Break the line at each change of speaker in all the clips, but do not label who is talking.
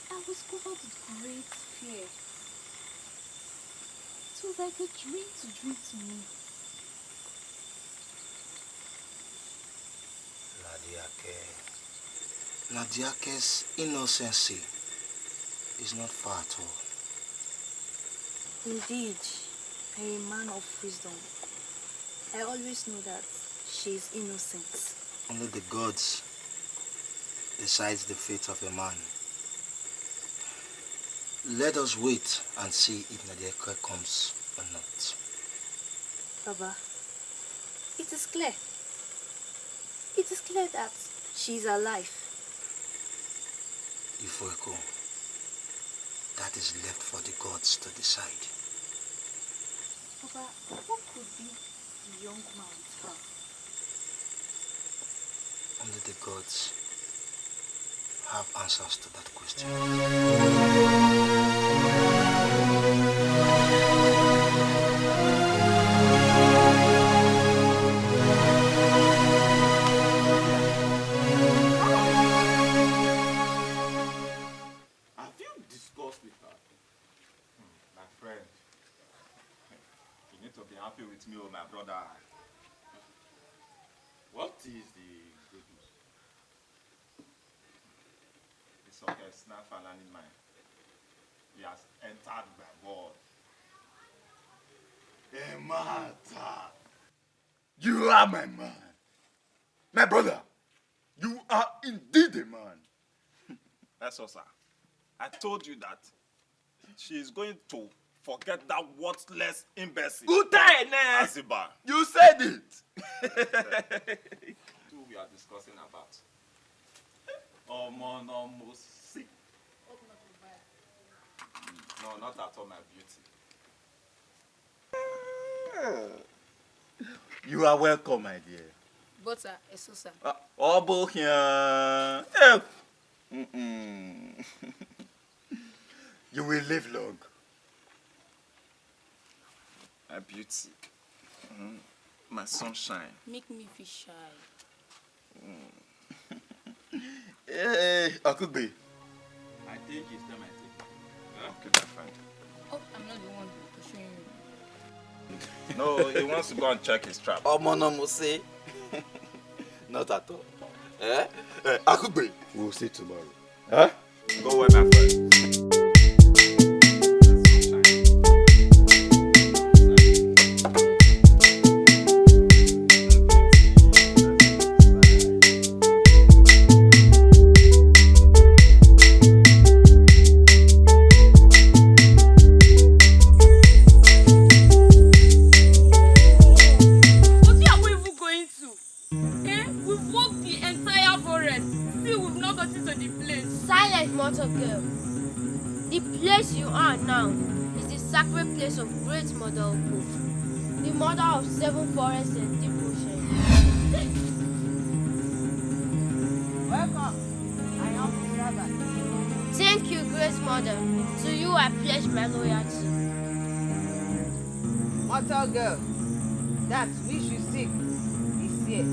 I was covered with great fear. It was like a dream to me.
NADIAKHE's innocency is not far at all.
Indeed, a man of wisdom. I always know that she is innocent.
Only the gods decide the fate of a man. Let us wait and see if NADIAKHE comes or not.
Baba, it is clear. It is clear that she is alive.
Ifueko, that is left for the gods to decide.
Papa, what could be the young man with her?
Only the gods have answers to that question.
Have you discussed with her? My friend, you need to be happy with me, my brother. What is the good news? It's okay, it's not fallen in mind. He has entered my world. Emata, you are my man. My brother, you are indeed a man. That's all, sir. I told you that she is going to forget that worthless imbecile. Aziba. You said it. Who we are discussing about? Omonomosi. No, not at all, my beauty. You are welcome, my dear.
But sir, Esusa.
Obo here. You will live long. My beauty. My sunshine.
Make me feel shy.
Hey, I could be. I think it's time I take it. Okay, that's fine.
Oh, I'm not the one pushing you.
No, he wants to go and check his trap.
Omonomose. Not at all. I could be.
We'll see tomorrow. Huh? Go away, my friend.
mortal girl, that which you seek is here.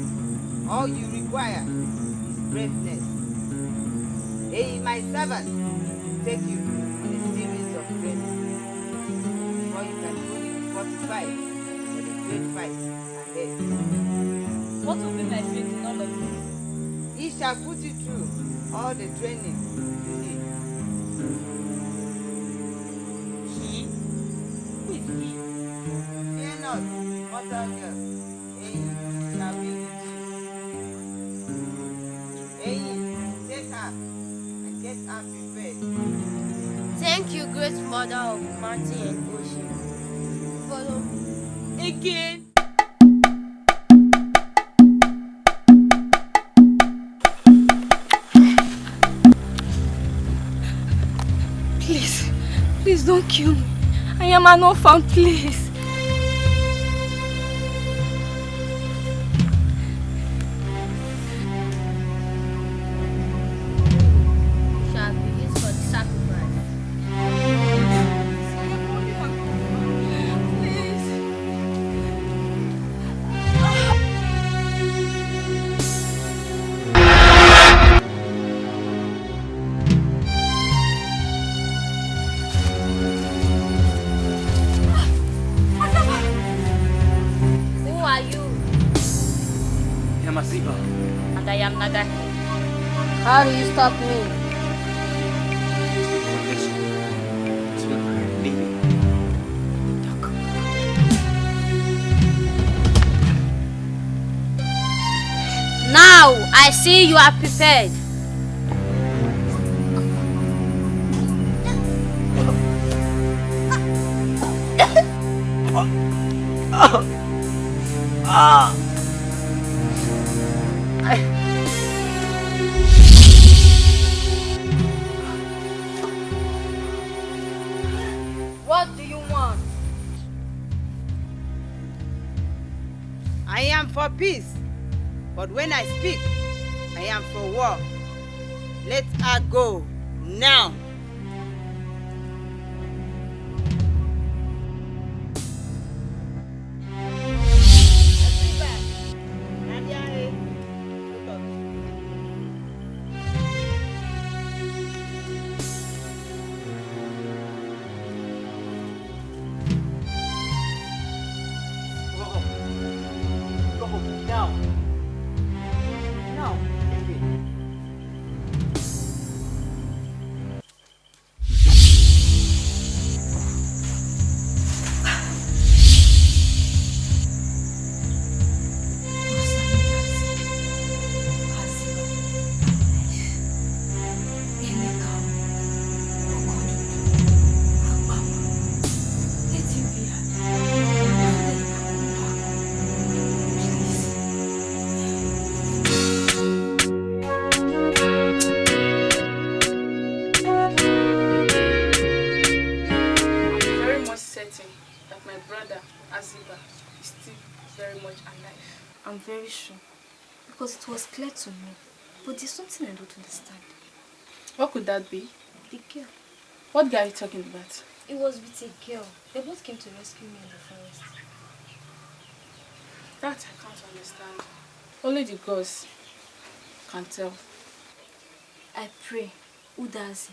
All you require is braveness. Hey, my servant, take you on a series of training before you can fully be fortified for the great fight ahead.
What will be my fate in all of this?
He shall put you through all the training you need.
He? Who is he?
Fear not, mortal girl. Hey, shall be with you. Hey, take her and get her prepared.
Thank you, great mother of mountain and ocean. Follow me.
Again?
Please don't kill me. I am an orphan, please.
Shall be used for the sacrifice. Who are you?
I am Aziba.
And I am NADIAKHE. How do you stop me?
Condition to leaving.
Now I see you are prepared. What do you want?
I am for peace, but when I speak, I am for war. Let her go now. NADIAKHE, look up.
Go now. Now.
That my brother, Aziba, is still very much alive. I'm very sure. Because it was clear to me. But there's something I don't understand. What could that be? The girl. What guy are you talking about? It was with a girl. They both came to rescue me in the forest. That I can't understand. Only the gods can tell. I pray Uwadiae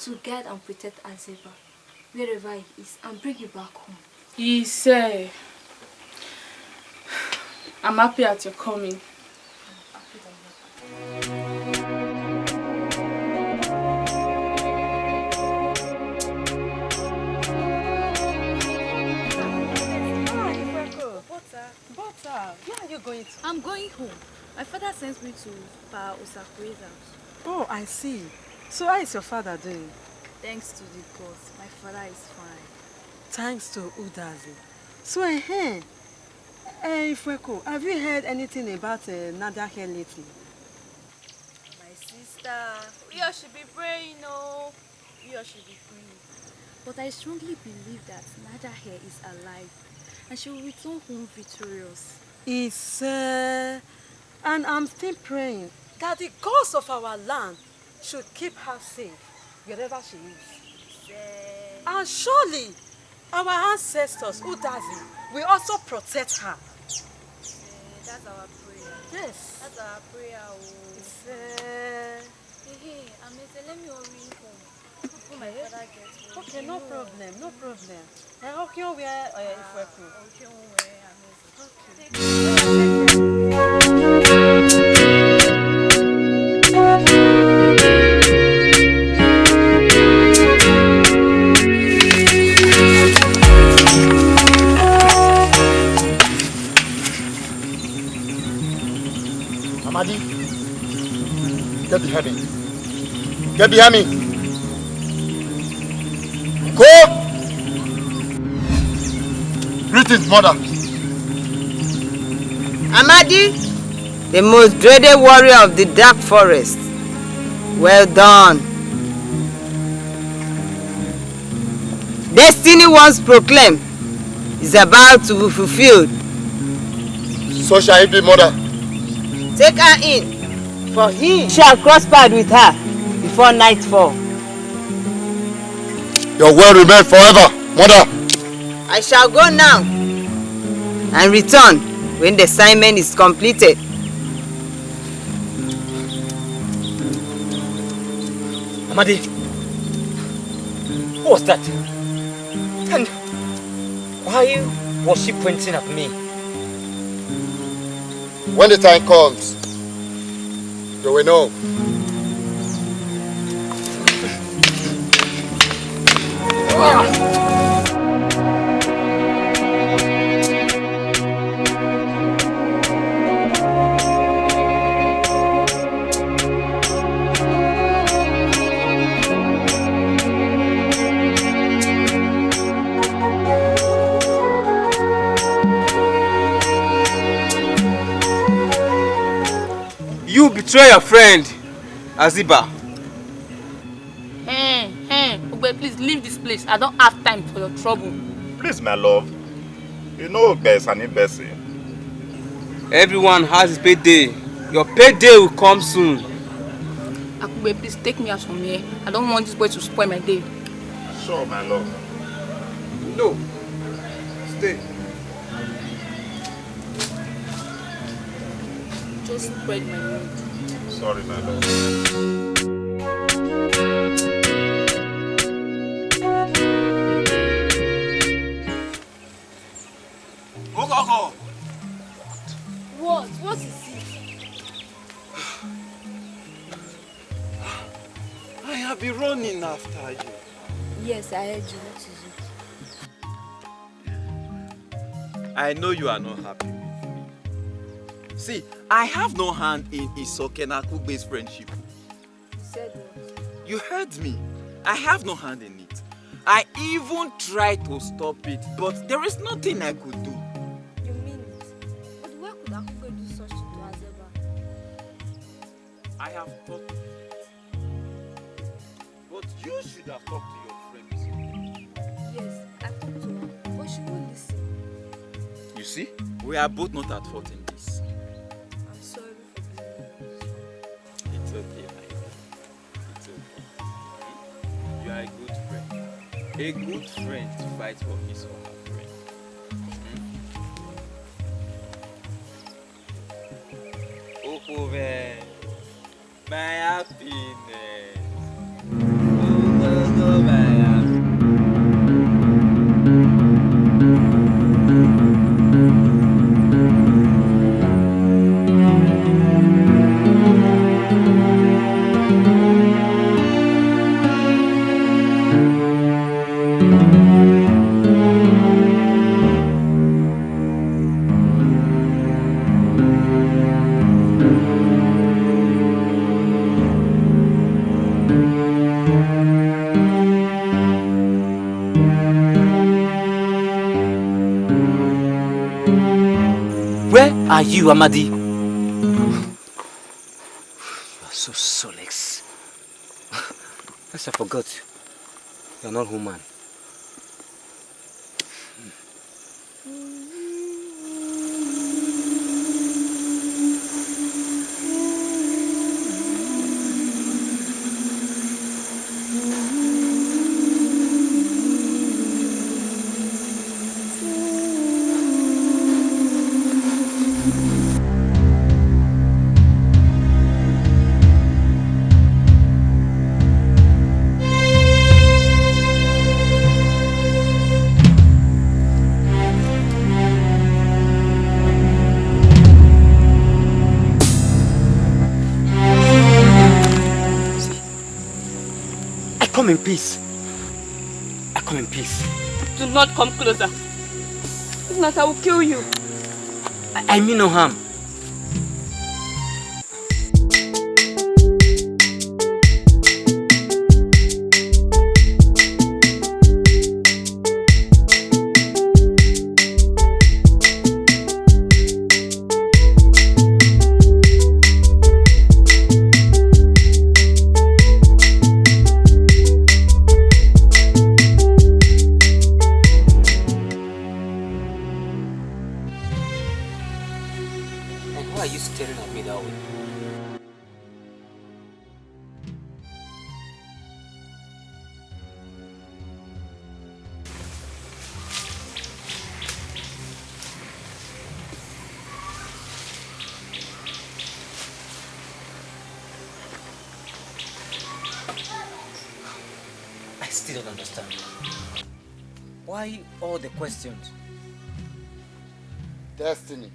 to guide and protect Aziba wherever he is and bring you back home. He said, I'm happy at your coming.
Butter, where are you going to?
I'm going home. My father sends me to Pa Osakwe's house.
Oh, I see. So how is your father doing?
Thanks to the gods, my father is fine.
Thanks to Uwadiae. So, Ifweko, have you heard anything about NADIAKHE lately?
My sister, we all should be praying, no? We all should be praying. But I strongly believe that NADIAKHE is alive and she will return home victorious.
And I'm still praying that the gods of our land should keep her safe wherever she is. And surely Our ancestors, Uwadiae, we also protect her.
That's our prayer.
Yes.
That's our prayer.
It's,
Hey, Amete, let me hurry home. Before my father gets home.
okay, no problem, no problem. Okay, we are if we're cool.
Okay, Amete.
Amadi, get behind me. Get behind me. Go! Greetings, mother.
Amadi, the most dreaded warrior of the dark forest. Well done. Destiny once proclaimed is about to be fulfilled.
So shall it be, mother.
Take her in, for he shall cross paths with her before nightfall.
Your word remain forever, mother.
I shall go now and return when the assignment is completed.
Amadi, who was that? And why was she pointing at me?
When the time comes, you will know.
You betray your friend, Aziba.
Hey, Ugbe, please leave this place. I don't have time for your trouble.
Please, my love. You know best and best.
Everyone has his payday. Your payday will come soon.
Akube, please take me out from here. I don't want this boy to spoil my day.
Sure, my love.
No. Stay.
Just spread my mood.
Sorry, my love.
Go.
What? What is it?
I have been running after you.
Yes, I heard you. What is it?
I know you are not happy with me. See, I have no hand in Isoke and Akugbe's friendship.
Said what?
You heard me. I have no hand in it. I even tried to stop it, but there is nothing I could do.
You mean it? But why could Akube do such thing to Azeba?
I have talked to it. But you should have talked to your friends.
Yes, I talked to her, but she won't listen.
You see, we are both not at fault in this.
I'm sorry for being this.
It's okay, my dear. It's okay. You are a good friend. A good friend fights for his or her friend. Oh, man. My happiness. Oh, my happiness.
Where are you, Amadi? You are so soulless. Yes, I forgot. You are not human. I come in peace. I come in peace.
Do not come closer. If not, I will kill you.
I mean no harm. And why are you staring at me that way? I still don't understand. Why all the questions?
Destiny.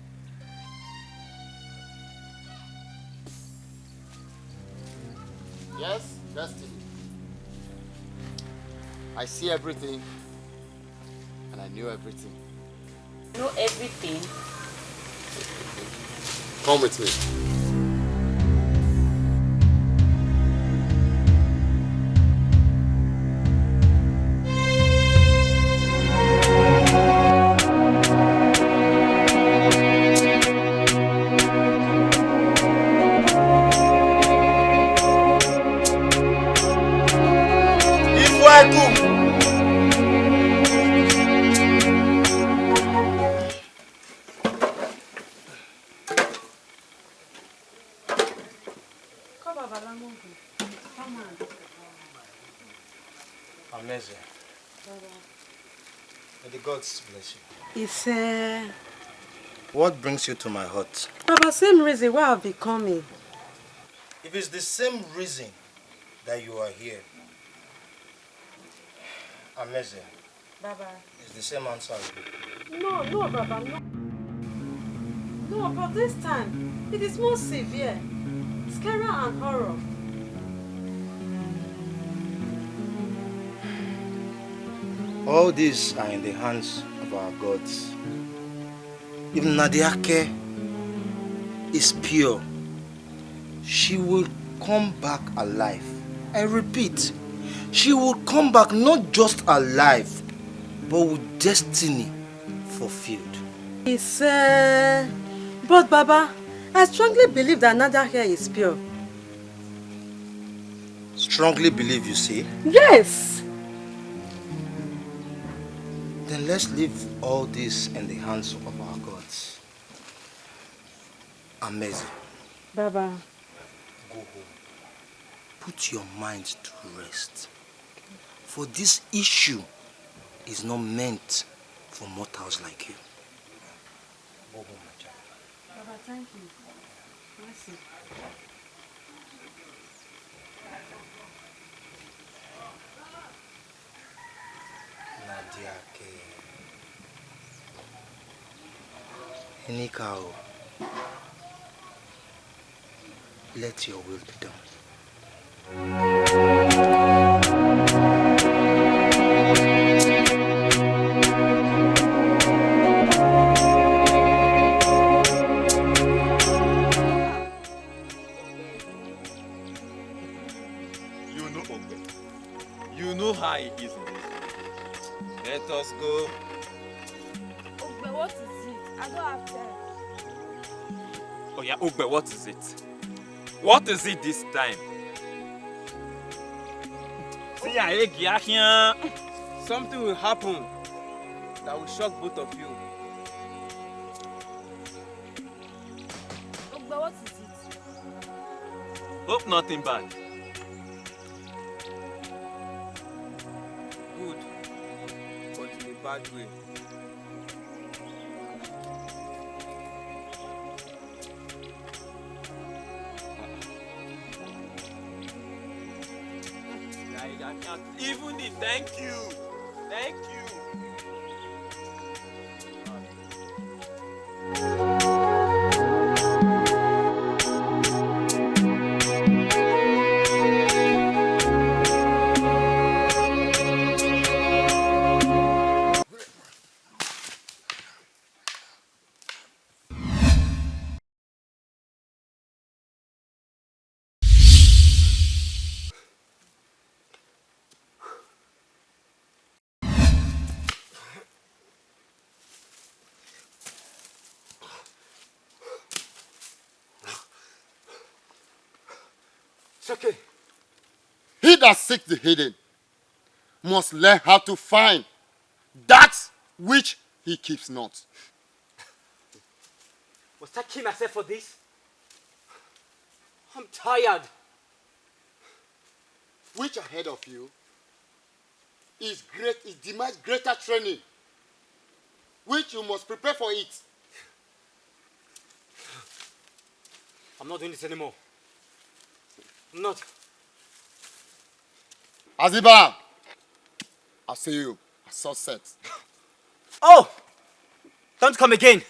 Yes, destiny. I see everything, and I knew everything.
Know everything.
Come with me.
Amazing. May the gods bless you.
It's
What brings you to my hut?
Baba, same reason why I've been coming.
If it's the same reason that you are here, amazing.
Baba.
It's the same answer.
No, Baba, no. No, but this time, it is more severe. Scarier and horror.
All these are in the hands of our gods. If NADIAKHE is pure, she will come back alive. I repeat, she will come back not just alive, but with destiny fulfilled.
It's But Baba, I strongly believe that NADIAKHE is pure.
Strongly believe, you see?
Yes!
Then let's leave all this in the hands of our gods. Amazing.
Baba.
Go home. Put your mind to rest. For this issue is not meant for mortals like you. Go home, my child.
Baba, thank you. Mercy.
NADIAKHE. Enikao. Let your will be done.
You know Ogbe. You know how he is in this village. Let us go.
Ogbe, what is it? I don't have time.
Oh yeah, Ogbe, what is it? What is it this time?
Something will happen that will shock both of you.
Ogbe, what is it?
Hope nothing bad.
Good, but in a bad way. I can't even eat. Thank you. Thank you.
It's okay. He that seeks the hidden must learn how to find that which he keeps not.
Must I kill myself for this? I'm tired.
Which ahead of you is great, is demands greater training, which you must prepare for it.
I'm not doing this anymore. I'm not.
Aziba, I'll see you at sunset.
Oh! Don't come again.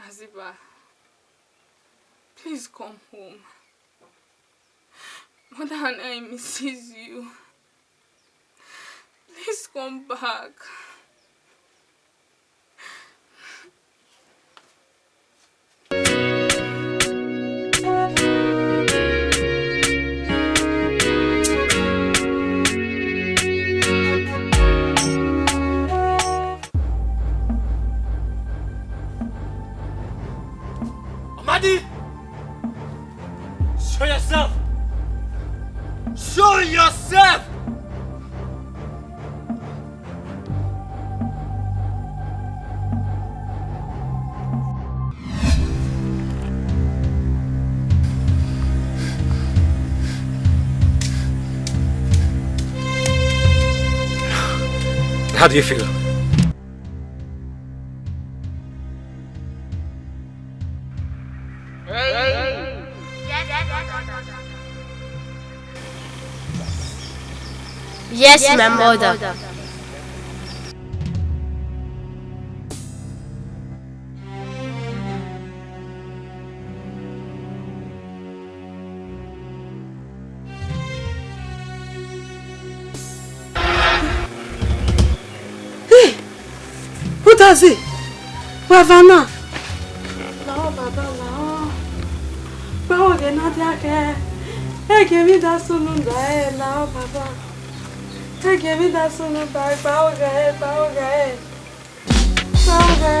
Aziba, please come home. Mother and I misses you. Please come back.
Amadi! Show yourself! Show yourself! How do you feel?
Yes, my mother.
Hey! Who does it? Wavana! No, Baba, no. Báwo de NADIAKHE? Give me that sununda, now, Baba. Give me that sununda, báwo de, báwo de. Báwo de.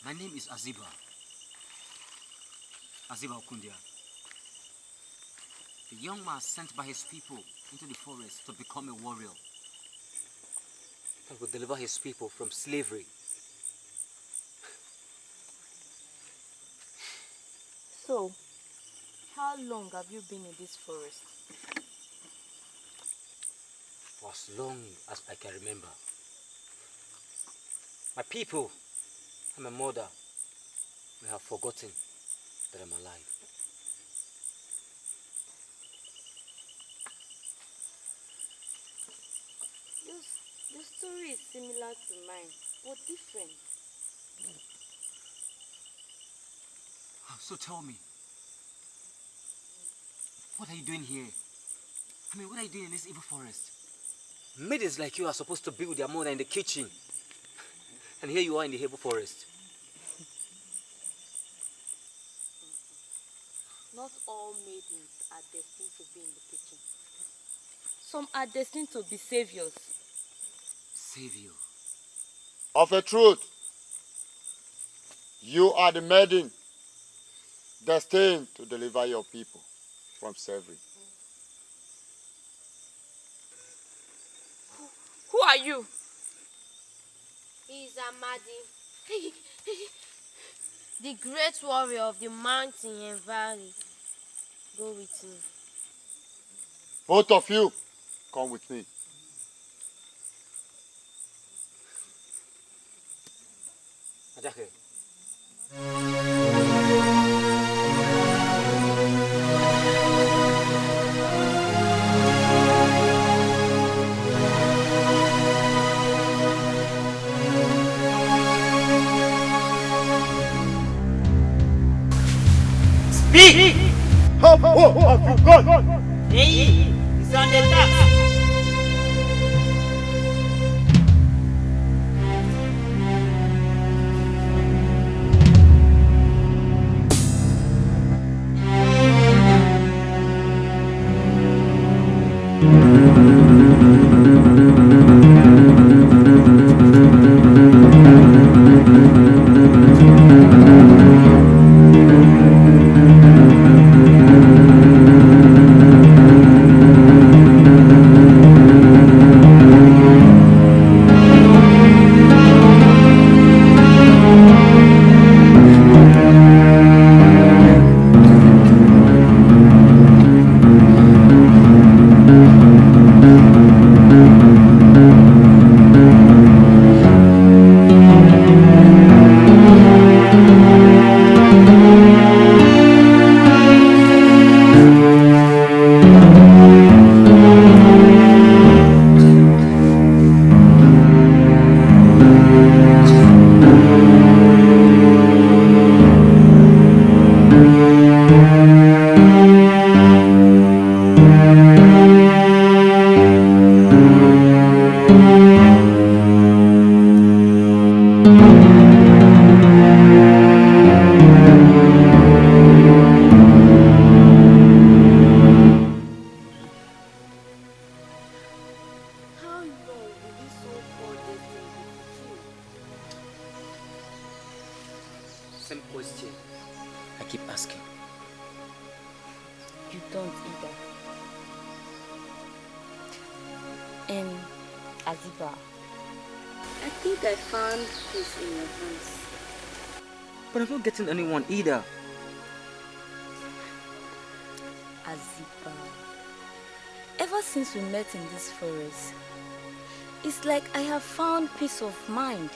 My name is Aziba. Aziba Okundia. The young man sent by his people into the forest to become a warrior that would deliver his people from slavery.
So, how long have you been in this forest?
For as long as I can remember. My people and my mother may have forgotten that I'm alive.
Your story is similar to mine, but different.
So tell me, what are you doing here? I mean, what are you doing in this evil forest? Maidens like you are supposed to be with their mother in the kitchen. And here you are in the evil forest.
Not all maidens are destined to be in the kitchen. Some are destined to be saviors.
Savior.
Of a truth, you are the maiden destined to deliver your people from slavery.
Who are you?
He is Amadi, the great warrior of the mountain and valley. Go with me.
Both of you, come with me.
NADIAKHE.
Speak!
How have you gone?
Hey, it's on the task.
Same question I keep asking.
You don't either. And Aziba, I think I found peace in your hands.
But I'm not getting anyone either.
Aziba, ever since we met in this forest, it's like I have found peace of mind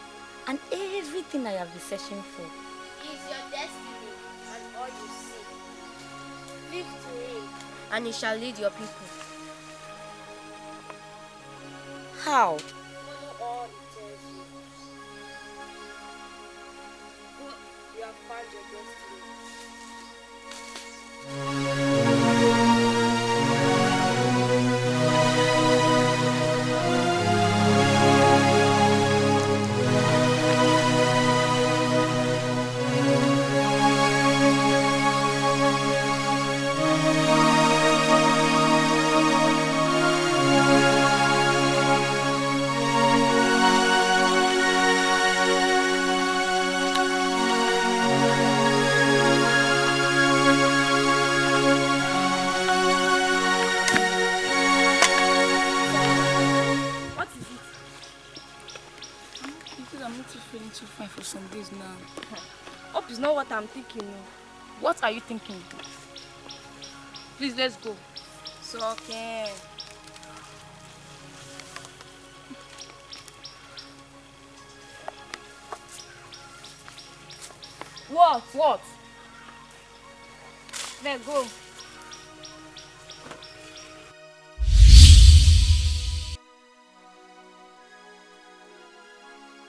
and everything I have been searching for.
He is your destiny and all you seek. Live to him, and he shall lead your people.
How?
Follow all he tells you. Good, you have found your destiny.
too fine for some days now.
Hope it's not what I'm thinking. No.
What are you thinking? Please, let's go.
So, okay.
What? Let's go.